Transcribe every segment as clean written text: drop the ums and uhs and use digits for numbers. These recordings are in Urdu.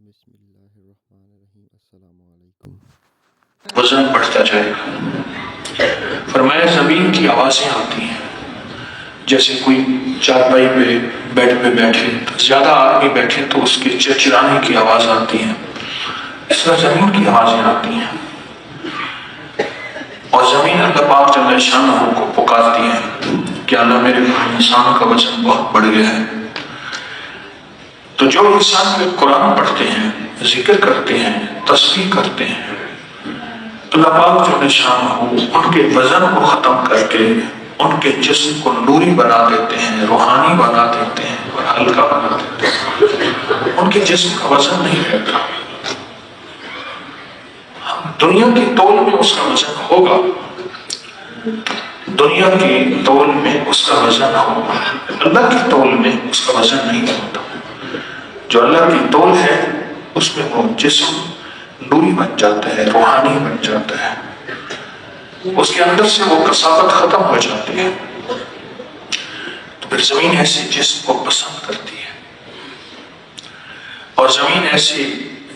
بسم اللہ الرحمن الرحیم۔ السلام علیکم۔ وزن بڑھتا جائے گا۔ فرمایا زمین کی آوازیں آتی ہیں، جیسے کوئی چارپائی پہ بیڈ پہ بیٹھے، زیادہ آدمی بیٹھے تو اس کے چرچرانے کی آواز آتی ہے، اس طرح زمین کی آوازیں آتی ہیں، اور زمین اللہ پاک جل شانہ کو پکارتی ہے کہ اللہ میرے انسان کا وزن بہت بڑھ گیا ہے۔ تو جو انسان پہ قرآن پڑھتے ہیں، ذکر کرتے ہیں، تسبیح کرتے ہیں، اللہ پاک جل شانہ ان کے وزن کو ختم کر کے ان کے جسم کو نوری بنا دیتے ہیں، روحانی بنا دیتے ہیں اور ہلکا بنا دیتے ہیں، ان کے جسم کا وزن نہیں رہتا۔ دنیا کی تول میں اس کا وزن ہوگا، دنیا کی تول میں اس کا وزن ہوگا، اللہ کی تول میں اس کا وزن نہیں ہوتا۔ جو اللہ کی تول ہے اس میں وہ جسم نوری بن جاتا ہے، روحانی بن جاتا ہے، اس کے اندر سے وہ کثافت ختم ہو جاتی ہے۔ تو پھر زمین ایسے جسم کو پسند کرتی ہے، اور زمین ایسے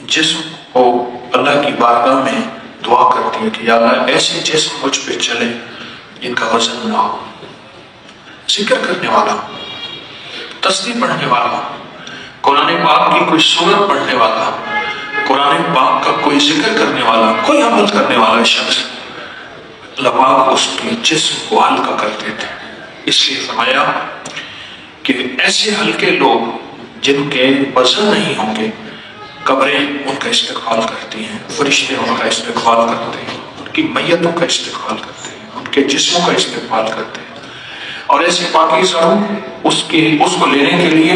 جسم کو اللہ کی بارگاہ میں دعا کرتی ہے کہ یا اللہ ایسے جسم مجھ پہ چلے جن کا وزن نہ ہو۔ ذکر کرنے والا، تسبیح پڑھنے والا، قرآن پاک کی کوئی سورت پڑھنے والا، قرآن پاک کا کوئی ذکر کرنے والا، کوئی عمل کرنے والا شخص، اللہ پاک اس کے جسم کو ہلکا کر دیتے ہیں۔ اس لیے فرمایا کہ ایسے ہلکے لوگ جن کے وزن نہیں ہوں گے، قبریں ان کا استقبال کرتی ہیں، فرشتے ان کا استقبال کرتے ہیں، ان کی میتوں کا استقبال کرتے ہیں، ان کے جسموں کا استقبال کرتے ہیں، اور ایسے پاکیزہ اس کو لینے کے لیے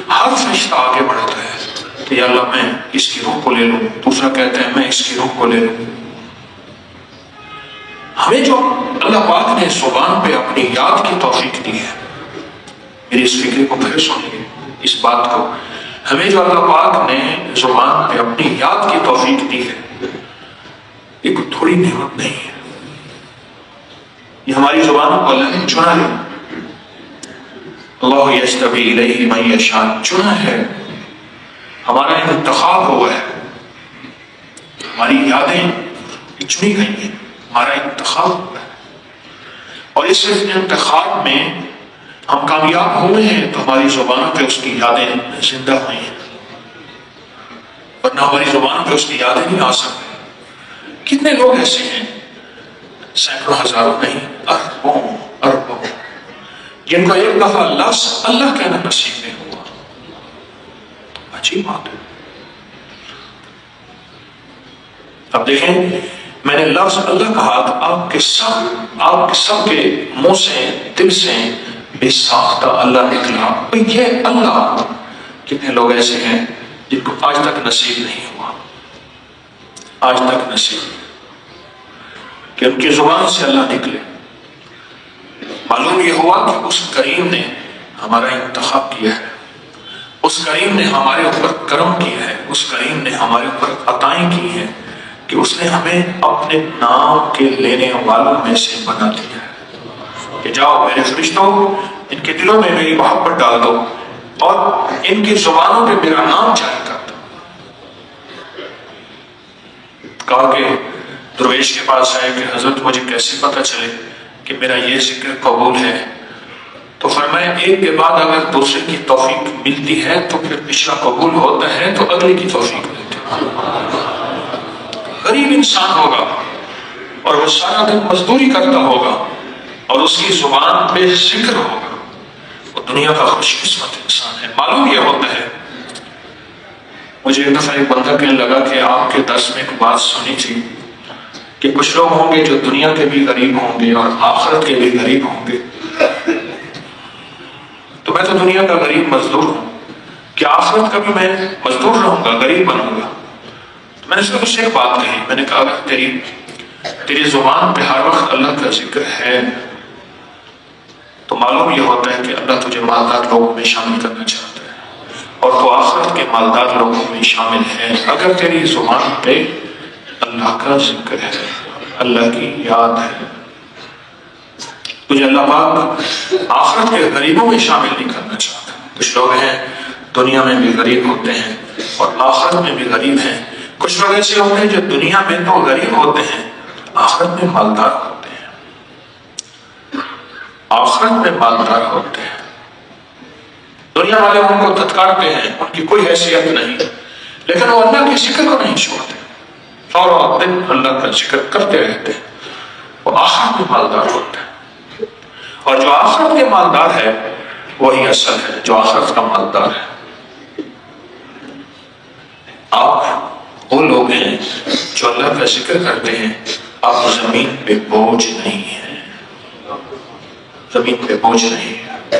ہر فرشتہ آگے بڑھتا ہے کہ یا اللہ میں اس کی روح کو لے لوں، دوسرا کہتا ہے میں اس کی روح کو لے لوں۔ ہمیں جو اللہ پاک نے زبان پہ اپنی یاد کی توفیق دی ہے، میری اس فکر کو پھر سنیے اس بات کو، ہمیں جو اللہ پاک نے زبان پہ اپنی یاد کی توفیق دی ہے، یہ کوئی تھوڑی نعمت نہیں ہے، یہ ہماری زبان کو اللہ نے چنا ہے۔ اللہ یجتبی الیہ من یشاء، چنا ہے، ہمارا انتخاب ہوا ہے، ہماری یادیں چنی گئی ہیں، ہمارا انتخاب ہوا ہے، اور اس انتخاب میں ہم کامیاب ہوئے ہیں تو ہماری زبانوں پہ اس کی یادیں زندہ ہوئی ہیں، ورنہ ہماری زبانوں پہ اس کی یادیں نہیں آ سکتی۔ کتنے لوگ ایسے ہیں، سینکڑوں ہزاروں نہیں، اربوں جن کو ایک دفعہ لفظ اللہ کہنا نصیب نہیں ہوا۔ عجیب بات ہے۔ اب دیکھیں، میں نے لفظ اللہ کہا تو آپ کے سب کے منہ سے، دل سے بے ساختہ اللہ نکلا۔ یہ اللہ، کتنے لوگ ایسے ہیں جن کو آج تک نصیب نہیں ہوا، آج تک نصیب کہ ان کی زبان سے اللہ نکلے۔ معلوم یہ ہوا کہ اس کریم نے ہمارا انتخاب کیا ہے، اس کریم نے ہمارے اوپر کرم کیا ہے، اس کریم نے ہمارے اوپر عطائیں کی ہیں کہ اس نے ہمیں اپنے نام کے لینے والوں میں سے بنا دیا ہے کہ جاؤ میرے فرشتوں، ان کے دلوں میں میری محبت ڈال دو اور ان کی زبانوں پہ میرا نام جاری کر دو۔ کہا کہ درویش کے پاس آئے کہ حضرت مجھے کیسے پتہ چلے کہ میرا یہ ذکر قبول ہے؟ تو فرمایا ایک کے بعد اگر دوسرے کی توفیق ملتی ہے تو پھر پچھلا قبول ہوتا ہے تو اگلے کی توفیق ملتی ہے۔ غریب انسان ہوگا اور وہ سارا دن مزدوری کرتا ہوگا اور اس کی زبان پہ ذکر ہوگا، وہ دنیا کا خوش قسمت انسان ہے۔ معلوم یہ ہوتا ہے، مجھے ایک دفعہ ایک بندہ کہنے لگا کہ آپ کے درس میں ایک بات سنی تھی کہ کچھ لوگ ہوں گے جو دنیا کے بھی غریب ہوں گے اور آخرت کے بھی غریب ہوں گے، تو میں تو دنیا کا غریب مزدور ہوں، کیا آخرت کا بھی میں مزدور رہوں گا، غریب بنوں گا؟ تو میں نے اس سے ایک بات کہی، میں نے کہا اگر تیری زبان پہ ہر وقت اللہ کا ذکر ہے تو معلوم یہ ہوتا ہے کہ اللہ تجھے مالدار لوگوں میں شامل کرنا چاہتا ہے اور تو آخرت کے مالدار لوگوں میں شامل ہے اگر تیری زبان پہ اللہ کا ذکر ہے، اللہ کی یاد ہے۔ تجھے اللہ پاک آخرت کے غریبوں میں شامل نہیں کرنا چاہتا۔ کچھ لوگ ہیں دنیا میں بھی غریب ہوتے ہیں اور آخرت میں بھی غریب ہیں. کچھ لوگ ایسے ہوتے ہیں جو دنیا میں تو غریب ہوتے ہیں، آخرت میں مالدار ہوتے ہیں. آخرت میں مالدار ہوتے ہیں. دنیا والے ان کو دھتکارتے ہیں، ان کی کوئی حیثیت نہیں، لیکن وہ اللہ کے ذکر کو نہیں چھوڑتے، سارا دن اللہ کا ذکر کرتے رہتے ہیں. وہ آخرت میں مالدار ہوتے ہیں. اور جو آخرت کے مالدار ہے وہی اصل ہے، جو آخرت کا مالدار ہے. آپ وہ لوگ ہیں جو اللہ کا ذکر کرتے ہیں، آپ زمین پہ بوجھ نہیں ہیں، زمین پہ بوجھ نہیں ہے.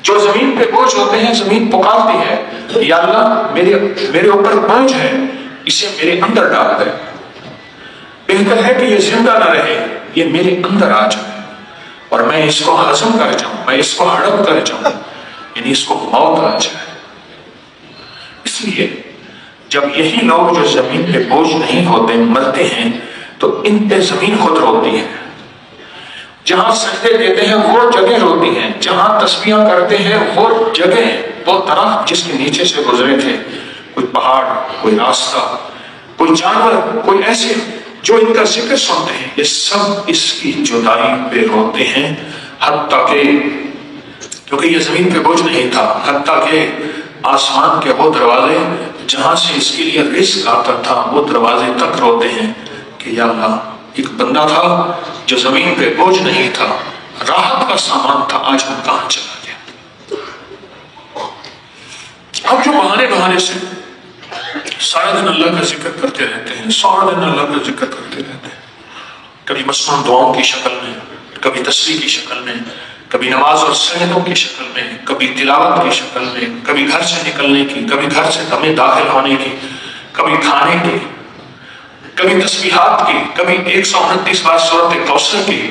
جو زمین پہ بوجھ ہوتے ہیں، زمین پکارتی ہے یا اللہ میرے اوپر بوجھ ہے، اسے میرے اندر ڈال دے. بہتر ہے کہ یہ زندہ نہ رہے، یہ میرے اندر آ جائے اور میں اس کو ہضم کر جاؤں، میں اس کو ہڑپ کر جاؤں، یعنی اس کو موت آ جائے. اس لیے جب یہی لوگ جو زمین پہ بوجھ نہیں ہوتے مرتے ہیں تو ان پہ زمین خود روتی ہے. جہاں سجدے دیتے ہیں وہ جگہ روتی ہیں، جہاں تسبیحاں کرتے ہیں وہ جگہ، وہ درخت جس کے نیچے سے گزرے تھے، کوئی پہاڑ، کوئی راستہ، کوئی جانور، کوئی ایسے جو ان کا ذکر سنتے ہیں، یہ سب اس کی جدائی پہ روتے ہیں. حتیٰ کہ کیونکہ یہ زمین پہ بوجھ نہیں تھا، حتیٰ کہ آسمان کے وہ دروازے جہاں سے اس کے لیے رزق آتا تھا وہ دروازے تک روتے ہیں کہ یا اللہ، ایک بندہ تھا جو زمین پہ بوجھ نہیں تھا، راحت کا سامان تھا، آج وہ کہاں چلا گیا. اب جو بہانے سے سارے دن اللہ کا ذکر کرتے رہتے ہیں، سارا دن اللہ کا ذکر کرتے رہتے ہیں، کبھی مصنوع دعاؤں کی شکل میں، کبھی تسبیح کی شکل میں، کبھی نماز اور سجدوں کی شکل میں، کبھی تلاوت کی شکل میں، کبھی گھر سے نکلنے کی، کبھی گھر سے دمیں داخل ہونے کی، کبھی کھانے کی، کبھی تسبیحات کی، کبھی 129 بار سورۃ کوثر کی،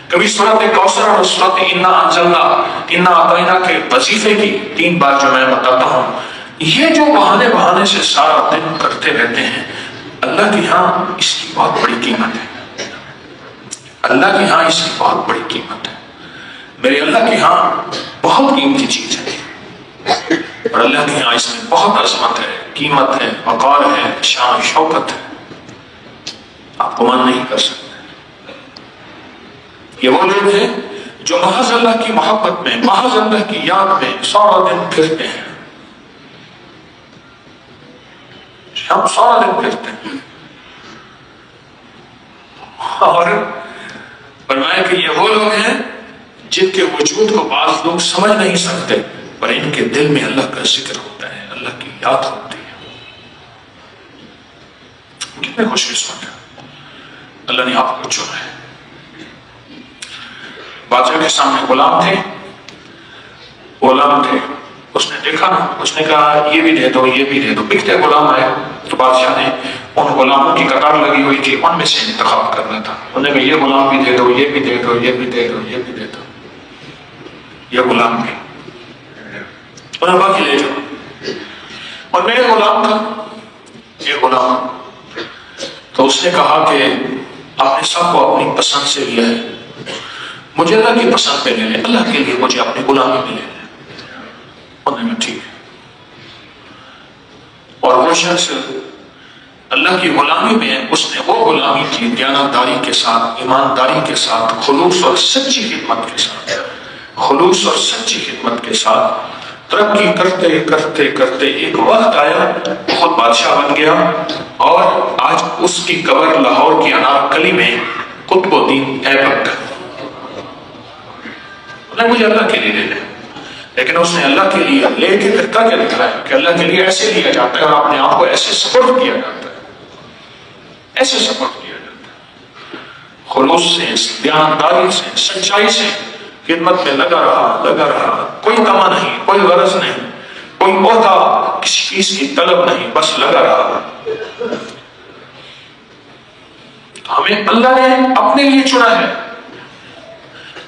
کبھی سورۃ کوثر اور سورۃ انا انزلنا اعطیناک کے وظیفے کی 3 بار جو میں بتاتا ہوں. یہ جو بہانے سے سارا دن کرتے رہتے ہیں، اللہ کے ہاں اس کی بہت بڑی قیمت ہے. اللہ کے ہاں اس کی بہت بڑی قیمت ہے. میرے اللہ کے ہاں بہت قیمتی چیز ہے، اور اللہ کے ہاں اس میں بہت عظمت ہے، قیمت ہے، وقار ہے، شان شوکت ہے. آپ کو من نہیں کر سکتے. یہ وہ لوگ ہیں جو محض اللہ کی محبت میں، محض اللہ کی یاد میں سارا دن پھرتے ہیں. ہم سارا دن پھرتے ہیں. اور فرمایا کہ یہ وہ لوگ ہیں جن کے وجود کو بعض لوگ سمجھ نہیں سکتے، پر ان کے دل میں اللہ کا ذکر ہوتا ہے، اللہ کی یاد ہوتی ہے. کتنے خوش قسمت ہیں، اللہ نے آپ کو چنا ہے. بادشاہ کے سامنے غلام تھے، اس نے دیکھا نا، اس نے کہا یہ بھی دے دو، یہ بھی دے دو. بکتے غلام آئے تو بادشاہ نے ان غلاموں کی قطار لگی ہوئی تھی، ان میں سے انتخاب کرنا تھا. انہوں نے کہا یہ غلام بھی دے دو، یہ بھی دے دو، یہ بھی دے دو، یہ بھی دے دو. یہ غلام بھی انہیں باقی لے جاؤ. اور میرے غلام تھا یہ غلام، تو اس نے کہا کہ آپ نے سب کو اپنی پسند سے لیا ہے، مجھے اللہ کی پسند پہ لے لیں، اللہ کے لیے مجھے اپنی غلامی میں لے لیں. انہوں نے ٹھیک ہے. اور وہ شخص اللہ کی غلامی میں اس نے وہ غلامی کی دیانتداری کے ساتھ، ایمانداری کے ساتھ، خلوص اور سچی خدمت کے ساتھ، خلوص اور سچی خدمت کے ساتھ ترقی کرتے کرتے کرتے ایک وقت آیا خود بادشاہ بن گیا. اور آج اس کی قبر لاہور کی انارکلی میں قطب الدین ایبک. مجھے اللہ کے لیے لے لیں، لیکن اس نے اللہ کے لیے لے کے پھر کیا لکھا ہے کہ اللہ کے لیے ایسے لیا جاتا ہے اور اپنے آپ کو ایسے سپورٹ کیا جاتا ہے، ایسے سپورٹ کیا جاتا ہے. خلوص سے، دیانتداری سے، سچائی سے خدمت میں لگا رہا، کوئی تما نہیں، کوئی غرض نہیں، کوئی عہدہ، کسی چیز کی طلب نہیں، بس لگا رہا. ہمیں اللہ نے اپنے لیے چنا ہے،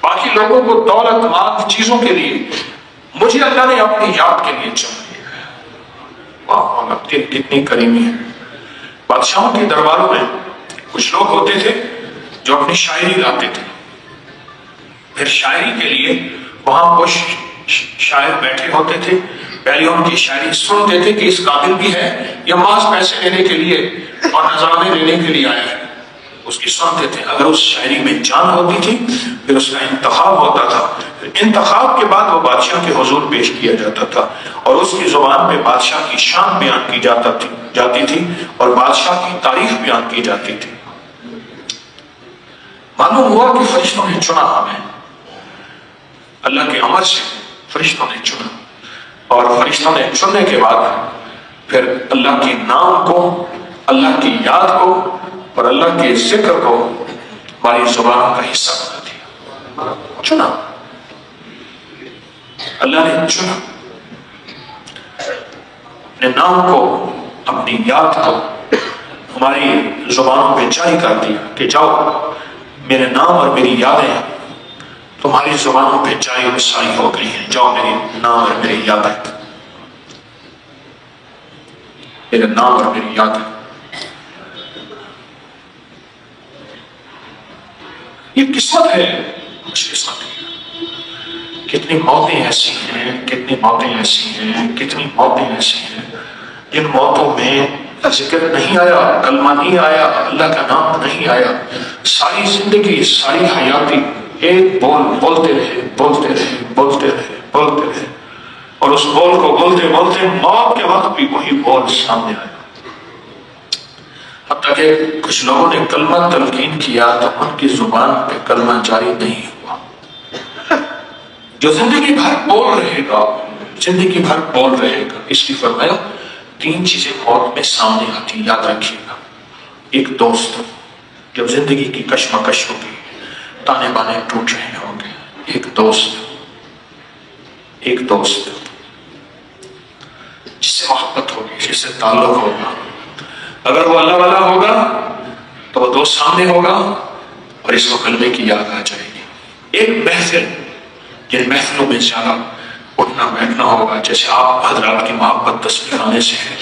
باقی لوگوں کو دولت مال چیزوں کے لیے، مجھے اللہ نے اپنی یاد کے لیے چن لیا ہے. واہ کتنی کریمی ہے. بادشاہوں کے درباروں میں کچھ لوگ ہوتے تھے جو اپنی شاعری گاتے تھے، پھر شاعری کے لیے وہاں کچھ شاعر بیٹھے ہوتے تھے پہلے ان کی شاعری سنتے تھے کہ اس قابل بھی ہے یا محض پیسے لینے کے لیے اور نذرانے لینے کے لیے آیا ہے، اس کی سنتے تھے۔ اگر اس شاعری میں جان ہوتی تھی پھر اس کا انتخاب ہوتا تھا، پھر انتخاب کے بعد وہ بادشاہ کے حضور پیش کیا جاتا تھا اور اس کی زبان میں بادشاہ کی شان بیان کی جاتی تھی اور بادشاہ کی تعریف بیان کی جاتی تھی۔ معلوم ہوا کہ فرشتوں نے چنا ہمیں، اللہ کے امر سے فرشتوں نے چنا، اور فرشتوں نے چننے کے بعد پھر اللہ کے نام کو، اللہ کی یاد کو اور اللہ کے ذکر کو ہماری زبان کا حصہ بنا دیا۔ چنا، اللہ نے چنا، اپنے نام کو، اپنی یاد کو ہماری زبانوں پہ جاری کر دیا کہ جاؤ میرے نام اور میری یادیں تمہاری زبانوں پہ جاری و ساری ہو گئی ہیں، جاؤ میرے نام اور میری یادیں، میرے نام اور میری یادیں۔ یہ قسمت ہے، خوش قسمت ہے۔ کتنی موتیں ایسی ہیں، کتنی موتیں ایسی ہیں، کتنی موتیں ایسی ہیں جن موتوں میں ذکر نہیں آیا، کلمہ نہیں آیا، اللہ کا نام نہیں آیا، ساری زندگی، ساری حیاتی ایک بول بولتے رہے، بولتے رہے، بولتے رہے، بولتے رہے، اور اس بول کو بولتے بولتے موت کے وقت بھی وہی بول سامنے آیا۔ حتیٰ کہ کچھ لوگوں نے کلمہ تلقین کیا تو ان کی زبان پہ کلمہ جاری نہیں ہوا۔ جو زندگی بھر بول رہے گا، زندگی بھر بول رہے گا، اس لیے فرمایا تین چیزیں موت میں سامنے آتی، یاد رکھیے گا۔ ایک دوست، جب زندگی کی کشمکش ہوگی، تانے بانے ٹوٹ رہے ہوں گے، ایک دوست، ایک دوست جس سے محبت ہوگی، جس سے تعلق ہوگا، اگر وہ اللہ والا ہوگا تو وہ دوست سامنے ہوگا اور اس کو کلمے کی یاد آ جائے گی۔ ایک محفل، جن محفلوں میں زیادہ اٹھنا بیٹھنا ہوگا، جیسے آپ حضرات کی محبت تصویر آنے سے ہے،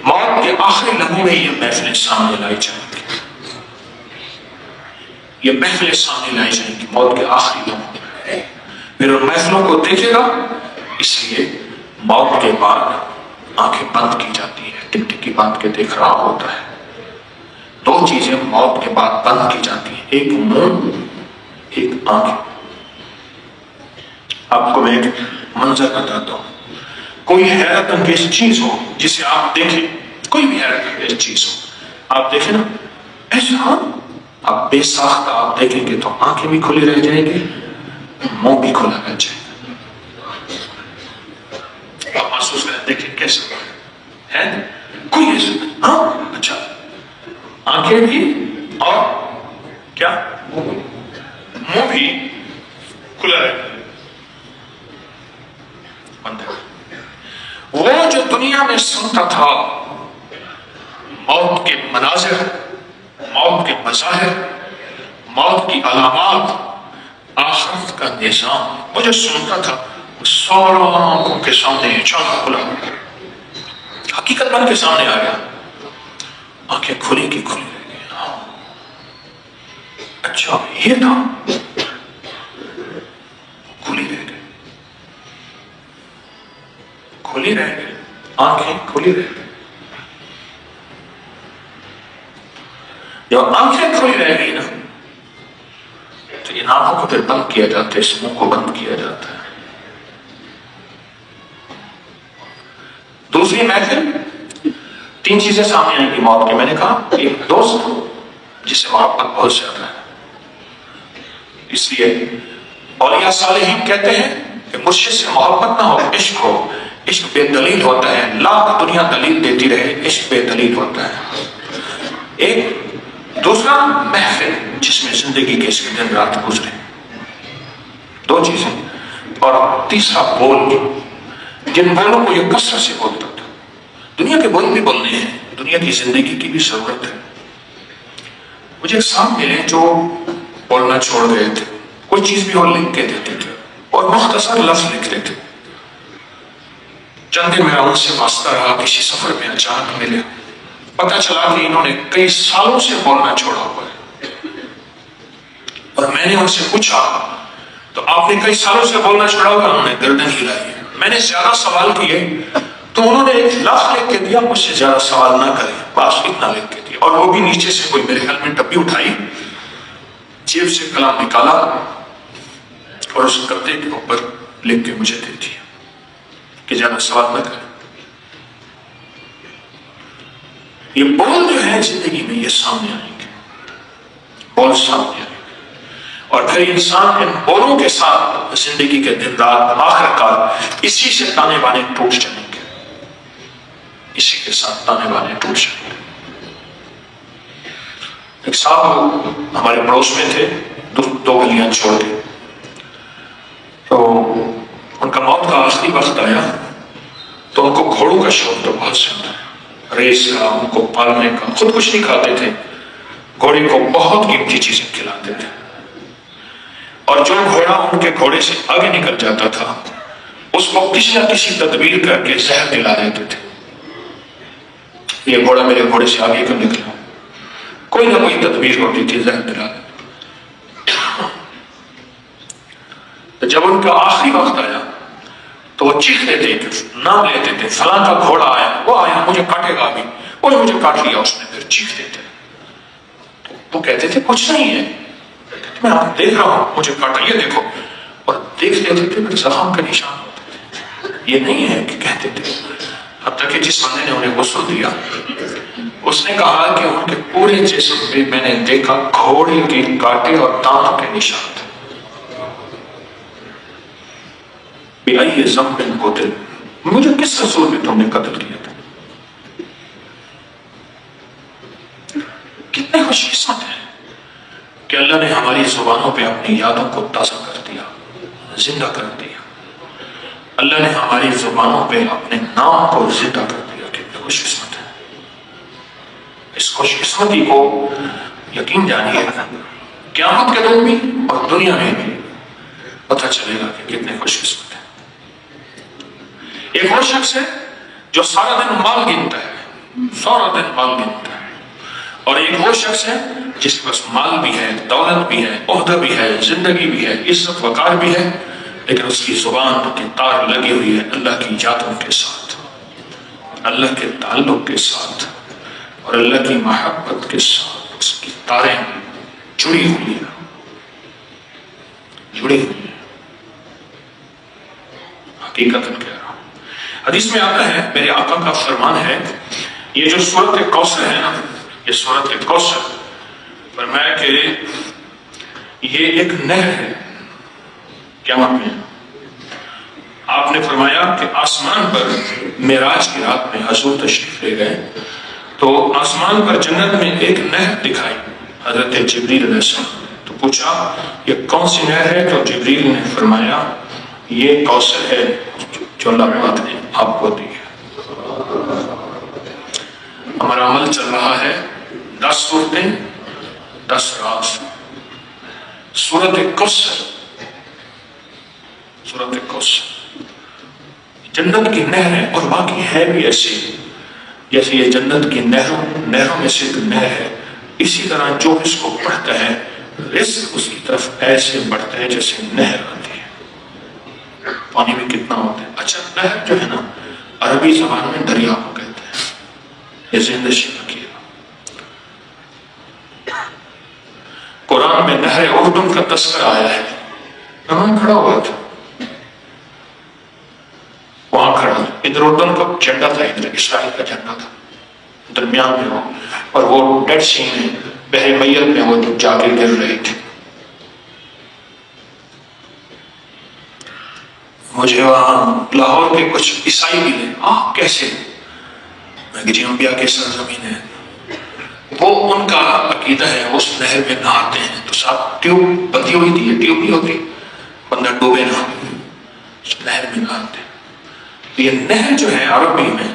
موت کے آخری لمحوں میں یہ محفلیں سامنے لائی جائیں گی، یہ محفلیں سامنے لائی جائیں گی موت کے آخری لمحوں میں۔ پھر ان محفلوں کو دیکھے گا، اس لیے موت کے بعد آنکھیں بند کی جاتی ہیں، ٹکٹکی باندھ کے دیکھ رہا ہوتا ہے۔ دو چیزیں موت کے بعد بند کی جاتی ہیں، ایک منہ، ایک آنکھ۔ آپ کو میں ایک منظر بتاتا ہوں، کوئی حیرت انگیز چیز ہو جسے آپ دیکھیں، کوئی بھی حیرت انگیز چیز ہو آپ دیکھیں نا، ایسا آپ بے ساختہ آپ دیکھیں گے تو آنکھیں بھی کھلی رہ جائیں گی، منہ بھی کھلا رہ جائے گا۔ آپ محسوس کریں، دیکھیں کیسے ہے، کوئی ایسا، ہاں اچھا، آنکھیں بھی اور کیا، منہ بھی کھلا رہے گا۔ وہ جو دنیا میں سنتا تھا موت کے مناظر، موت کے مظاہر، موت کی علامات، آخرت کا نظام، وہ جو سنتا تھا وہ سارا آنکھوں کے سامنے چاند کھلا، حقیقت بن کے سامنے آ گیا، آنکھیں کھلی کی کھلی رہ گئی۔ اچھا یہ تھا، کھلی رہ گئی، کھلی رہ گئی، آنکھیں کھلی رہ گئی۔ جب آنکھیں کھلی رہ گئی نا تو ان آنکھوں کو پھر بند کیا جاتا ہے، اس منہ کو بند کیا جاتا ہے۔ دوسری محفل، تین چیزیں سامنے آئیں گی موت کے، میں نے کہا ایک دوست جس سے محبت بہت زیادہ ہے، اس لیے اولیاء صالحین کہتے ہیں کہ مرشد سے محبت نہ ہو، عشق ہو، عشق بے دلیل ہوتا ہے، لاکھ دنیا دلیل دیتی رہے، عشق بے دلیل ہوتا ہے۔ ایک دوسرا محفل جس میں زندگی کے اس دن رات گزرے، دو چیزیں، اور تیسرا بول، جن بولوں کو یہ کثرت سے بولتا تھا۔ دنیا کے بول بھی بولنے ہیں، دنیا کی زندگی کی بھی ضرورت ہے۔ مجھے ایک صاحب ملے جو بولنا چھوڑ گئے تھے، کوئی چیز بھی وہ لکھ کے دیتے تھے اور مختصر لفظ لکھتے تھے۔ چند دن میرا ان سے واسطہ رہا، کسی سفر میں اچانک ملے، پتہ چلا کہ انہوں نے کئی سالوں سے بولنا چھوڑا ہوا ہے، اور میں نے ان سے پوچھا تو آپ نے کئی سالوں سے بولنا چھوڑا ہوا؟ انہوں نے گردن ہلائی ہے۔ میں نے زیادہ سوال کیے تو انہوں نے 1 لاکھ لکھ کے دیا، مجھ سے زیادہ سوال نہ کریں، بس اتنا لکھ کے دیا. اور وہ بھی نیچے سے کوئی میرے خیال میں ڈبی اٹھائی، جیب سے کلام نکالا اور اس گدے کے اوپر لکھ کے مجھے دے دیا کہ زیادہ سوال نہ کریں. یہ بول جو ہے زندگی میں یہ سامنے آئیں گے، بول سامنے آئیں گے، اور پھر انسان ان بولوں کے ساتھ زندگی کے دن رات آخر کار اسی سے تانے بانے ٹوٹ جائیں گے، اسی کے ساتھ تانے بانے ٹوٹ جائیں گے. ایک صاحب ہمارے پڑوس میں تھے، 2 گلیاں چھوڑ کے، تو ان کا موت کا آخری وقت آیا تو ان کو گھوڑوں کا شوق تو بہت زیادہ ہے، ریس کا، ان کو پالنے کا. خود کچھ نہیں کھاتے تھے، گھوڑے کو بہت قیمتی چیزیں کھلاتے تھے، اور جو گھوڑا ان کے گھوڑے سے آگے نکل جاتا تھا اس کو کسی نہ کسی تدبیر کر کے زہر دلا دیتے تھے. یہ گھوڑا میرے گھوڑے سے آگے کیوں نکلا؟ کوئی نہ کوئی تدبیر ہوتی تھی، زہر دلا دیتے. تو جب ان کا آخری وقت آیا تو وہ چیخ لیتے کہ نام لیتے تھے، فلاں کا گھوڑا آیا، وہ آیا، مجھے کاٹے گا ابھی، وہ مجھے کاٹ لیا اس نے. پھر چیخ دیتے تو کہتے تھے کچھ نہیں ہے، میں آپ دیکھ رہا ہوں مجھے کاٹا، یہ دیکھو، اور دیکھ لیتے تھے پھر زخم کا نشان ہوتے تھے. یہ نہیں ہے کہ کہتے تھے. حتیٰ کہ جس بندے نے انہیں غسل دیا اس نے کہا کہ ان کے پورے جسم پہ میں نے دیکھا گھوڑے کے کاٹے اور دانت کے نشان تھے. بِأَيِّ ذَنبٍ قُتِلَ، مجھے کس رسول میں تم نے قتل کیا تھا؟ کتنے خوش قسمت ہیں کہ اللہ نے ہماری زبانوں پہ اپنی یادوں کو تازہ کر دیا، زندہ کر دیا. اللہ نے ہماری زبانوں پہ اپنے نام کو زندہ کر دیا. کتنے خوش قسمت ہیں. اس خوش قسمتی کو یقین جانیے، قیامت کے دن بھی اور دنیا میں بھی پتہ چلے گا کہ کتنے خوش قسمت ہیں. ایک اور شخص ہے جو سارا دن مال گنتا ہے، سارا دن مال گنتا ہے، اور ایک وہ شخص ہے جس کے پاس مال بھی ہے، دولت بھی ہے، عہدہ بھی ہے، زندگی بھی ہے، عزت وقار بھی ہے، لیکن اس کی زبان کی تار لگی ہوئی ہے اللہ کی یادوں کے ساتھ، اللہ کے تعلق کے ساتھ اور اللہ کی محبت کے ساتھ. اس کی تاریں جڑی ہوئی ہیں، جڑی ہوئی ہیں. حقیقت کہہ رہا ہوں. حدیث میں آتا ہے، میرے آقا کا فرمان ہے، یہ جو سورۃ کوثر ہے نا، یہ سورۃ کوثر، فرمایا کہ یہ ایک نہر ہے قیامت میں. آپ نے فرمایا کہ آسمان پر معراج کی رات میں حضور تشریف لے گئے تو آسمان پر جنت میں ایک نہر دکھائی حضرت جبریل علیہ السلام. تو پوچھا یہ کون سی نہر ہے؟ تو جبریل نے فرمایا یہ کوثر ہے جو اللہ پاک نے آپ کو دی ہے. ہمارا عمل چل رہا ہے 10 صورتیں 10 راز. سورۃ کوثر، سورۃ کوثر جنت کی نہر ہے، اور باقی ہے بھی ایسے جیسے یہ جنت کی نہروں میں سے ایک نہر ہے. اسی طرح جو اس کو پڑھتا ہے رزق اس کی طرف ایسے بڑھتا ہے جیسے نہر آتی ہے. پانی میں کتنا ہوتا ہے. اچھا نہر جو ہے نا عربی زبان میں دریا کو کہتے ہیں. یہ ذہن نشین رکھیے. قرآن میں نہر اردن کا تذکرہ آیا ہے. وہاں کھڑا ہوا تھا، وہاں کھڑا، ادھر اردن کا جھنڈا تھا، ادھر اسرائیل کا جھنڈا تھا درمیان میں وہ، اور وہ ڈیڈ سی میں بحر میت میں وہ جا کے گر رہے تھے. مجھے وہاں لاہور کے کچھ عیسائی ملے. کیسے؟ میں کہ جی انبیاء کی سرزمین ہے، وہ ان کا عقیدہ ہے اس نہر میں نہاتے ہیں تو صاحب ٹیوب بندی ہوئی تھی، ٹیوب نہیں ہوتی، بندہ ڈوبے نہ، اس نہر میں نہاتے. تو یہ نہر جو ہے عربی میں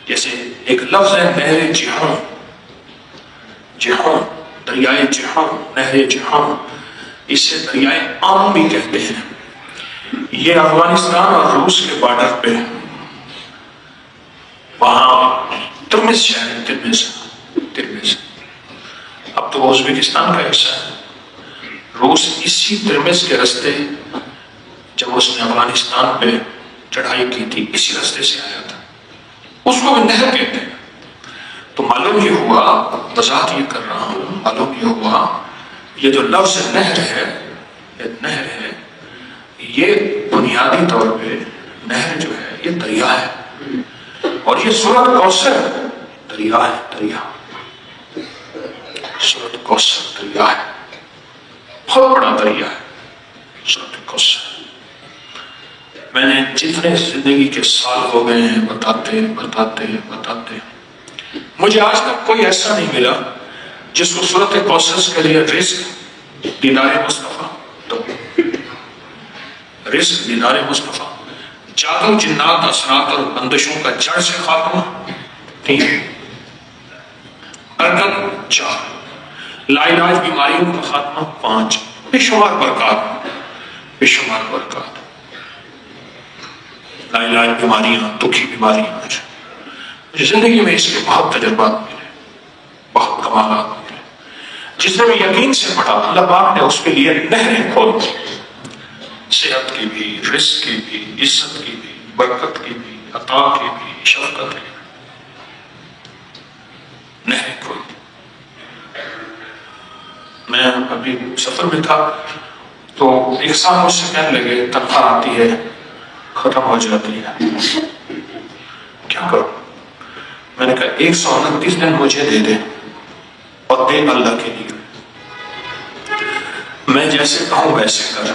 جیسے ایک لفظ ہے نہر جہان، جہان دریائے جہان، نہر جہان، اسے دریائے عام بھی کہتے ہیں. یہ افغانستان اور روس کے بارڈر پہ، وہاں ترمز شہر ہے، ترمز اب تو ازبکستان کا حصہ ہے. روس اسی ترمز کے رستے جب اس نے افغانستان پہ چڑھائی کی تھی، اسی راستے سے آیا تھا، اس کو بھی نہر کہتے ہیں۔ تو معلوم یہ ہوا، وضاحت یہ کر رہا ہوں، معلوم یہ ہوا یہ جو لفظ نہر ہے، یہ نہر ہے، یہ بنیادی طور پہ نہر جو ہے یہ دریا ہے، اور یہ سورۃ کوثر دریا ہے، دریا، سورۃ کوثر دریا ہے، بہت بڑا دریا ہے سورۃ کوثر۔ میں نے جتنے زندگی کے سال ہو گئے ہیں بتاتے بتاتے بتاتے، مجھے آج تک کوئی ایسا نہیں ملا جس کو سورۃ کوثر کے لیے رزق دیدار مصطفیٰ، تو رزق دیدار مصطفیٰ، جادو جنات اثرات اور بندشوں کا جڑ سے خاتمہ 3، برکت 4، لا علاج بیماریوں کا خاتمہ 5، بے شمار برکات، بے شمار برکات، لا علاج بیماریاں، دکھی بیماریاں۔ مجھے زندگی میں اس کے بہت تجربات ملے، بہت کمالات ملے۔ جس نے بھی یقین سے پڑھا، اللہ پاک نے اس کے لیے نہریں کھول دی، صحت کی بھی، رزق کی بھی، عزت کی بھی، برکت کی بھی، عطا کی بھی، شفقت کی بھی، نہریں کھول دی۔ میں ابھی سفر میں تھا تو ایک صاحب مجھ سے کہنے لگے تنخواہ آتی ہے ختم ہو جاتی ہے، کیا کروں؟ میں نے کہا 129 دن مجھے دے دے اور دے اللہ کے لیے، میں جیسے کہوں ویسے کر۔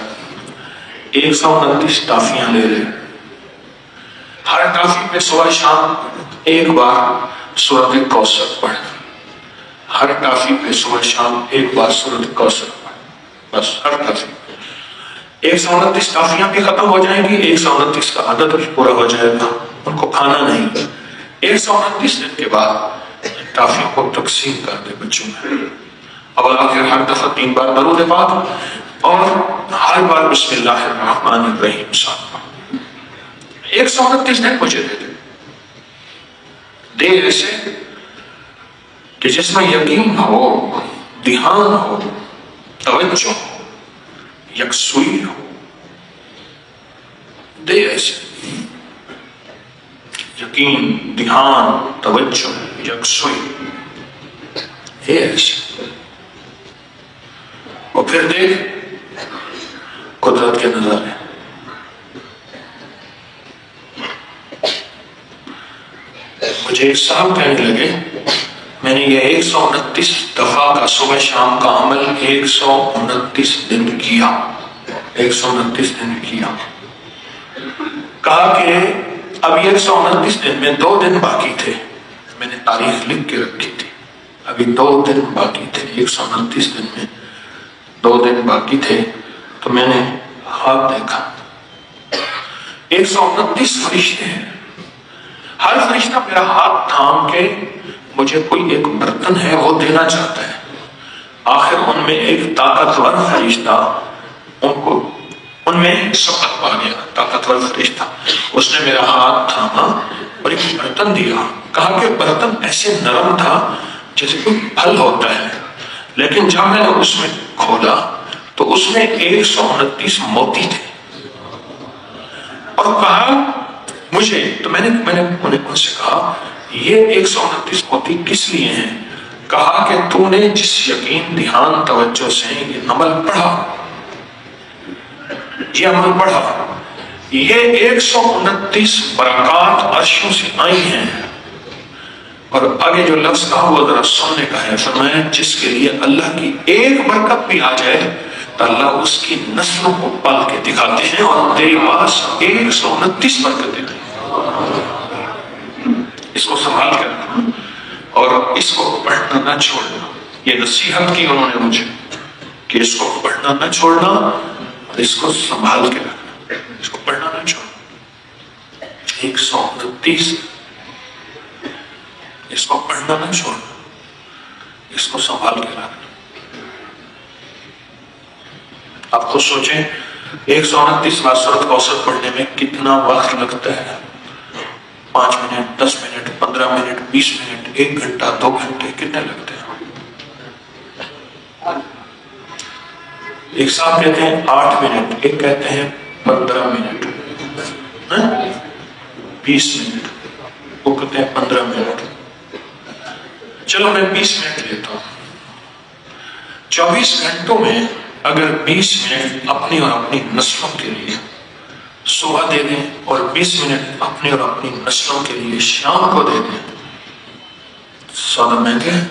129 ٹافیاں لے لے، ہر ٹافی پہ صبح شام ایک بار سورۃ کوثر پڑھ، ہر ٹافی پہ صبح شام ایک بار سورۃ کوثر پڑھ، بس ہر ٹافی۔ 129 ٹافیاں بھی ختم ہو جائیں گی، 129 کا عدد بھی پورا ہو جائے گا، ان کو کھانا نہیں۔ 129 دن کے بعد ٹافیوں کو تقسیم کر دے بچوں میں، اول آخر ہر دفعہ 3 بار درود پاک اور ہر بار بسم اللہ الرحمن الرحیم صاحب۔ 129 دن مجھے دے دے ایسے کہ جس میں یقین ہو، دھیان ہو، توجہ ہو، یکسوئی ہو، دے ایسے یقین، دھیان، توجہ، یکسوئی، دے ایسے، اور پھر دیکھ قدرت کے نظارے۔ مجھے ایک صاحب کہنے لگے میں نے یہ 129 دفعہ کا صبح شام کا عمل 129 دن کیا، 129 دن کیا، کہا کہ اب 129 دن میں 2 دن باقی تھے، میں نے تاریخ لکھ کے رکھی تھی، ابھی 2 دن باقی تھے، 129 دن میں 2 دن باقی تھے، تو میں نے خواب دیکھا 129 فرشتے ہیں، ہر فرشتہ میرا ہاتھ تھام کے مجھے کوئی ایک برتن ہے وہ دینا چاہتا ہے۔ آخر ان میں ایک طاقتور فرشتہ ان میں سبقت پا گیا، طاقتور فرشتہ، اس نے میرا ہاتھ تھاما اور ایک برتن دیا، کہا کہ برتن ایسے نرم تھا جیسے کوئی پھل ہوتا ہے، لیکن جب میں نے اس میں کھولا تو اس میں 129 موتی تھے، اور کہا مجھے، تو میں نے انہیں ان سے کہا یہ 129 موتی کس لیے ہیں؟ کہا کہ تو نے جس یقین، دھیان، توجہ سے یہ عمل پڑھا، یہ عمل پڑھا، یہ 129 برکات عرشوں سے آئی ہیں۔ اور آگے جو لفظ کہا وہ ذرا سننے کا ہے، فرمایا جس کے لیے اللہ کی ایک برکت بھی آ جائے تو اللہ اس کی نسلوں کو پل کے دکھاتے ہیں، اور تیرے پاس 129 برکتیں ہیں۔ اس کو سنبھال کر رکھنا اور اس کو پڑھنا نہ چھوڑنا۔ یہ نصیحت کی انہوں نے مجھے کہ اس کو پڑھنا نہ چھوڑنا اور اس کو سنبھال کے رکھنا، اس کو پڑھنا نہ چھوڑنا۔ 129، اس کو پڑھنا نہ چھوڑنا، اس کو سنبھال کے رکھنا۔ آپ خود سوچیں 129 بار سورۃ کوثر پڑھنے میں کتنا وقت لگتا ہے؟ 5 منٹ، 10 منٹ، 15 منٹ، 20 منٹ، 1 گھنٹہ، 2 گھنٹے، کتنے لگتے ہیں؟ ایک صاحب کہتے ہیں 8 منٹ، ایک کہتے ہیں 15 منٹ۔ 20 منٹ، وہ کہتے ہیں 15 منٹ، چلو میں 20 منٹ لیتا ہوں۔ 24 گھنٹوں میں اگر 20 منٹ اپنی اور اپنی نسلوں کے لیے صبح دے دیں اور 20 منٹ اپنی اور اپنی نسلوں کے لیے شام کو دے دیں، سودا مہنگے ہے۔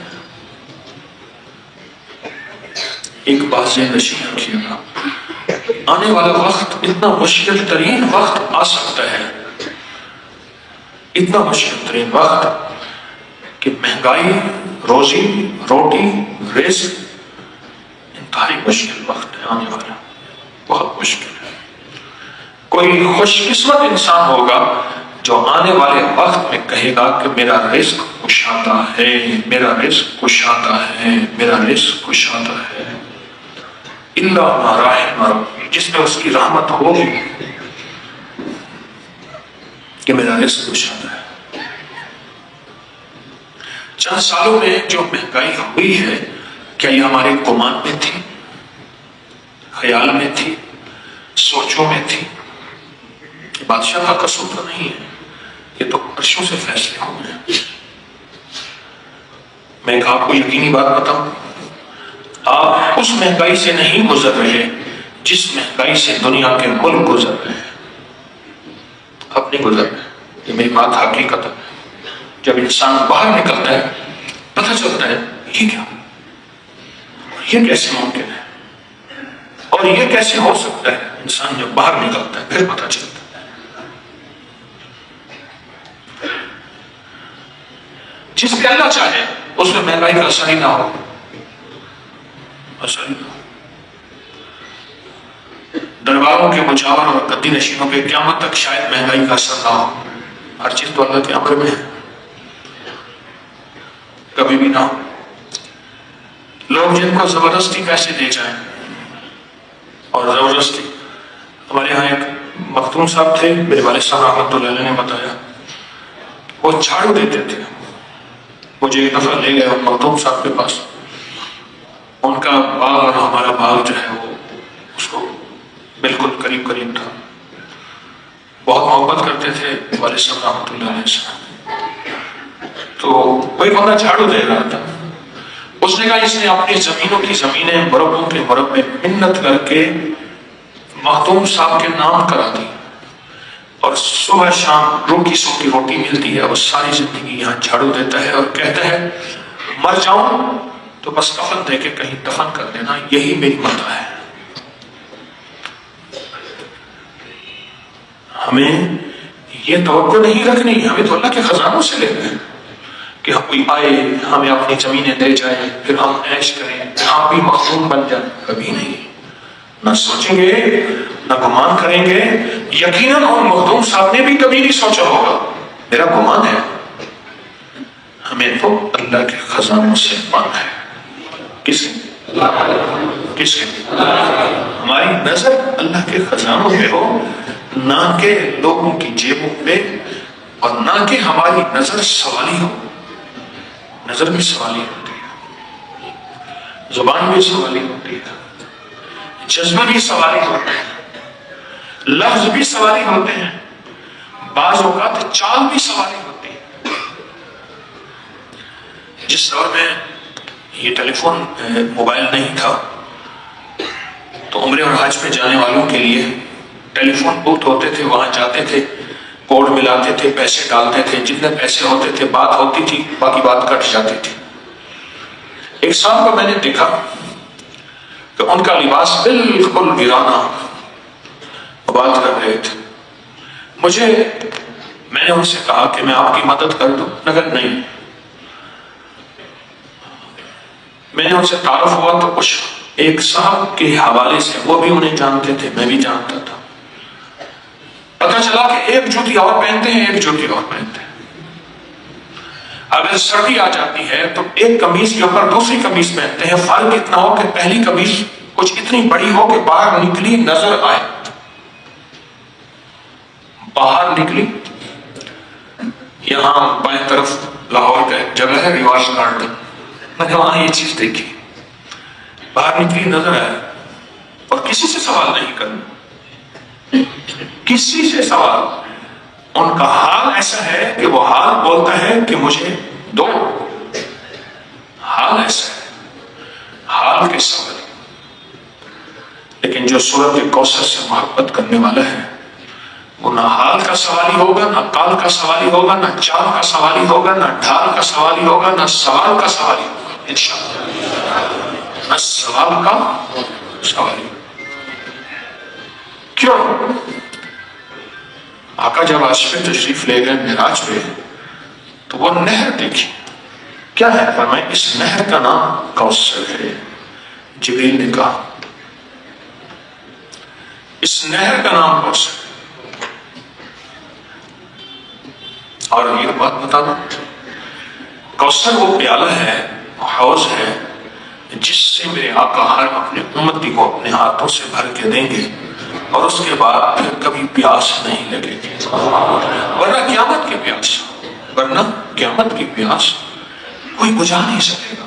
ایک بات ذہن نشین رکھیے گا، آنے والا وقت اتنا مشکل ترین وقت آ سکتا ہے، اتنا مشکل ترین وقت کہ مہنگائی، روزی روٹی، رزق، انتہائی مشکل وقت ہے آنے والا، بہت مشکل ہے۔ کوئی خوش قسمت انسان ہوگا جو آنے والے وقت میں کہے گا کہ میرا رزق کشادہ ہے، میرا رزق کشادہ ہے، میرا رزق کشادہ ہے، الا ما رحم ربی، جس میں اس کی رحمت ہوگی کہ میرا رزق کشادہ ہے۔ چند سالوں میں جو مہنگائی ہوئی ہے، کیا یہ ہمارے گمان میں تھی، خیال میں تھی، سوچوں میں تھی؟ بادشاہ کا قصور تو نہیں ہے، یہ تو عرشوں سے فیصلے ہوئے ہیں۔ میں ایک آپ کو یقینی بات بتاؤں، آپ اس مہنگائی سے نہیں گزر رہے جس مہنگائی سے دنیا کے ملک گزر رہے ہیں، آپ نہیں گزر رہے، یہ میری بات حقیقت ہے۔ جب انسان باہر نکلتا ہے پتہ چلتا ہے یہ کیا، یہ کیسے ممکن ہے، اور یہ کیسے ہو سکتا ہے۔ انسان جب باہر نکلتا ہے پھر پتہ چلتا ہے۔ جس پہ اللہ چاہے اس میں مہنگائی کا اثر ہی نہ ہو، اثر ہی نہ ہو۔ درباروں کے مجاور اور گدی نشینوں پہ قیامت تک شاید مہنگائی کا اثر نہ ہو، ہر چیز تو اللہ کے امر میں ہے، کبھی بھی نہ ہو۔ لوگ جن کو زبردستی پیسے دے جائیں، اور زبردستی، ہمارے یہاں ایک مختوم صاحب تھے، میرے والد صاحب رحمۃ اللہ علیہ نے بتایا، وہ جھاڑو دیتے تھے۔ مجھے ایک دفعہ لے گئے مختوم صاحب کے پاس، ان کا باغ اور ہمارا باغ جو ہے وہ اس کو بالکل قریب قریب تھا، بہت محبت کرتے تھے والد صاحب رحمۃ اللہ علیہ سے۔ تو کوئی بندہ جھاڑو دے رہا تھا، اس نے کہا اس نے اپنی زمینوں کی زمینیں مربوں کے مربے منت کر کے مختوم صاحب کے نام کرا دی، اور صبح شام روٹی سو کی روٹی ملتی ہے، اور ساری زندگی یہاں جھاڑو دیتا ہے، اور کہتا ہے مر جاؤں تو بس کفن دے کے کہیں دفن کر دینا، یہی میری مدد ہے۔ ہمیں یہ توقع نہیں رکھنی، ہمیں تو اللہ کے خزانوں سے لینا ہے کہ ہم کوئی آئے ہمیں اپنی زمینیں دے جائے، پھر ہم عیش کریں، ہم بھی مخدوم بن جائیں، کبھی نہیں۔ نہ سوچیں گے، نہ گمان کریں گے۔ یقیناً ان مخدوم صاحب نے بھی کبھی نہیں سوچا ہوگا، میرا گمان ہے۔ ہمیں تو اللہ کے خزانوں سے پانا ہے۔ کس کے ہماری نظر اللہ کے خزانوں پہ ہو، نہ کہ لوگوں کی جیبوں پہ، اور نہ کہ ہماری نظر سوالی ہو۔ نظر بھی سوالی ہوتی ہے، زبان بھی سوالی ہوتی ہے، جذبہ بھی سوالی ہوتے ہیں، لفظ بھی سوالی ہوتے ہیں، بعض اوقات چال بھی سوالی ہوتی ہے۔ جس دور میں یہ ٹیلی فون موبائل نہیں تھا تو عمرے اور حج پہ جانے والوں کے لیے ٹیلی فون بوتھ ہوتے تھے، وہاں جاتے تھے، کوڈ ملاتے تھے، پیسے ڈالتے تھے، جتنے پیسے ہوتے تھے بات ہوتی تھی، باقی بات کٹ جاتی تھی۔ ایک صاحب کو میں نے دیکھا کہ ان کا لباس بالکل ویرانہ، بات کر رہے تھے۔ میں نے ان سے کہا کہ میں آپ کی مدد کر دوں، مگر نہیں۔ میں نے ان سے تعارف ہوا تو کچھ ایک صاحب کے حوالے سے، وہ بھی انہیں جانتے تھے، میں بھی جانتا تھا، پتہ چلا کہ ایک جوتی اور پہنتے ہیں، ایک جوتی اور پہنتے ہیں۔ اگر سردی آ جاتی ہے تو ایک قمیض کے اوپر دوسری قمیض پہنتے ہیں، فرق اتنا ہو کہ پہلی قمیض کچھ اتنی بڑی ہو کہ باہر نکلی نظر آئے، باہر نکلی۔ یہاں بائیں طرف لاہور کا ایک جگہ ہے ریواش گارڈن، میں نے وہاں یہ چیز دیکھی، باہر نکلی نظر آئے، اور کسی سے سوال نہیں کرنا، کسی سے سوال ان کا حال ایسا ہے کہ وہ حال بولتا ہے کہ مجھے دو. حال ایسا ہے, حال کے سوال. لیکن جو سورۃ کوثر سے محبت کرنے والا ہے وہ نہ حال کا سوالی ہوگا, نہ قال کا سوالی ہوگا, نہ چال کا سوالی ہوگا, نہ ڈھال کا سوالی ہوگا, نہ سوال کا سوالی ہوگا انشاءاللہ. نہ سوال کا سوالی. کیوں؟ آقا جب عرش پہ تشریف لے گئے معراج پہ تو وہ نہر دیکھی. کیا ہے؟ فرمائے اس نہر کا نام کوثر ہے. جبریل نے کہا اس نہر کا نام کوثر ہے. اور یہ بات بتا دوں, کوثر وہ پیالہ ہے, حوض ہے جس سے میرے آقا ہر اپنے امتی کو اپنے ہاتھوں سے بھر کے دیں گے اور اس کے بعد پھر کبھی پیاس نہیں لگے گی. ورنہ قیامت کی پیاس, ورنہ قیامت کی پیاس کوئی بجھا نہیں سکے گا.